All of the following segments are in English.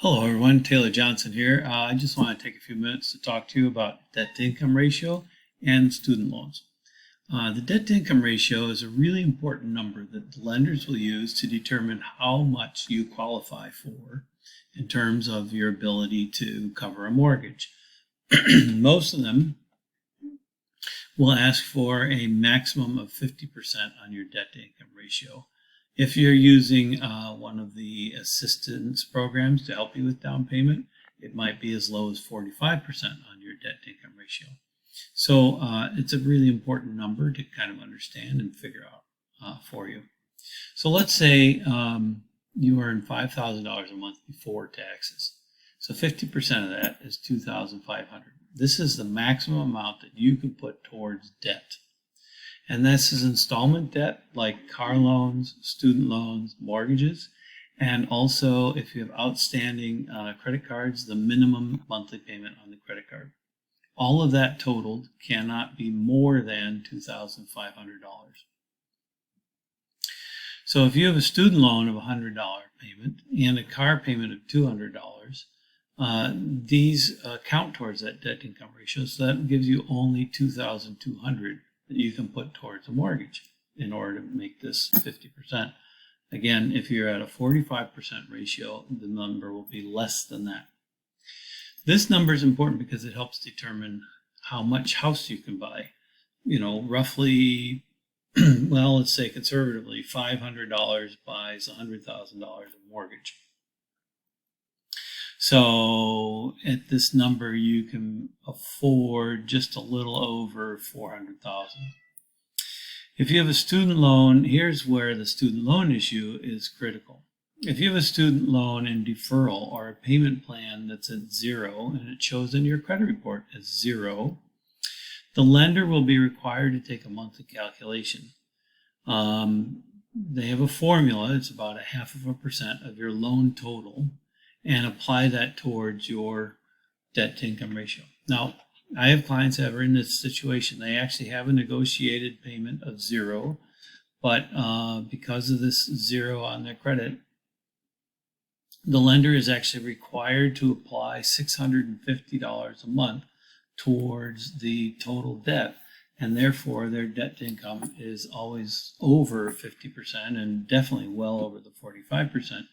Hello everyone, Taylor Johnson here. I just want to take a few minutes to talk to you about debt-to-income ratio and student loans. The debt-to-income ratio is a really important number that the lenders will use to determine how much you qualify for in terms of your ability to cover a mortgage. Most of them will ask for a maximum of 50% on your debt-to-income ratio. If you're using one of the assistance programs to help you with down payment, it might be as low as 45% on your debt-to-income ratio. So it's a really important number to kind of understand and figure out for you. So let's say you earn $5,000 a month before taxes. So 50% of that is $2,500. This is the maximum amount that you can put towards debt. And this is installment debt like car loans, student loans, mortgages, and also if you have outstanding credit cards, the minimum monthly payment on the credit card. All of that totaled cannot be more than $2,500. So if you have a student loan of $100 payment and a car payment of $200, these count towards that debt-income ratio, so that gives you only $2,200 that you can put towards a mortgage in order to make this 50%. Again, if you're at a 45% ratio, the number will be less than that. This number is important because it helps determine how much house you can buy. You know, roughly, well, let's say conservatively, $500 buys $100,000 of mortgage. So at this number, you can afford just a little over $400,000. If you have a student loan, here's where the student loan issue is critical. If you have a student loan in deferral or a payment plan that's at zero and it shows in your credit report as zero, the lender will be required to take a monthly calculation. They have a formula. It's about 0.5% of your loan total, and apply that towards your debt-to-income ratio. Now, I have clients that are in this situation. They actually have a negotiated payment of zero, but because of this zero on their credit, the lender is actually required to apply $650 a month towards the total debt, and therefore their debt-to-income is always over 50% and definitely well over the 45%.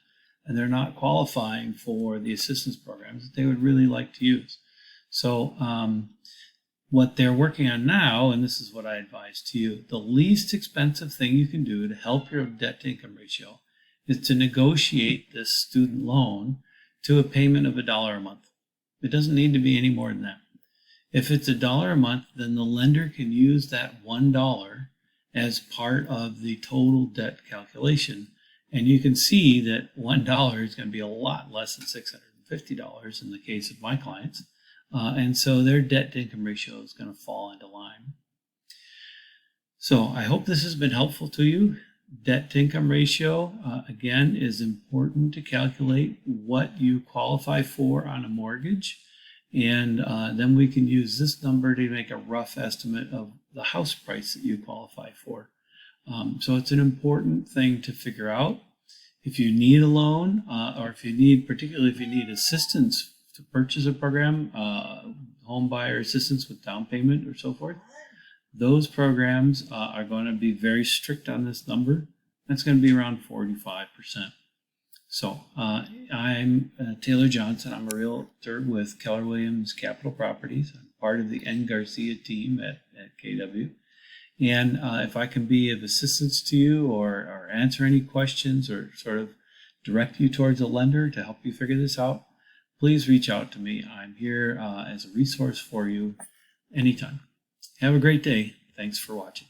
And they're not qualifying for the assistance programs that they would really like to use. So what they're working on now, and this is what I advise to you, the least expensive thing you can do to help your debt-to-income ratio is to negotiate this student loan to a payment of $1 a month. It doesn't need to be any more than that. If it's $1 a month, then the lender can use that $1 as part of the total debt calculation. And you can see that $1 is going to be a lot less than $650 in the case of my clients. And so their debt-to-income ratio is going to fall into line. So I hope this has been helpful to you. Debt-to-income ratio, again, is important to calculate what you qualify for on a mortgage. And then we can use this number to make a rough estimate of the house price that you qualify for. So it's an important thing to figure out. If you need a loan, or if you need, particularly if you need assistance to purchase a program, home buyer assistance with down payment or so forth, those programs are going to be very strict on this number. That's going to be around 45%. So I'm Taylor Johnson. I'm a realtor with Keller Williams Capital Properties. I'm part of the Eng Garcia Team at KW. And if I can be of assistance to you or answer any questions or sort of direct you towards a lender to help you figure this out, please reach out to me. I'm here as a resource for you anytime. Have a great day. Thanks for watching.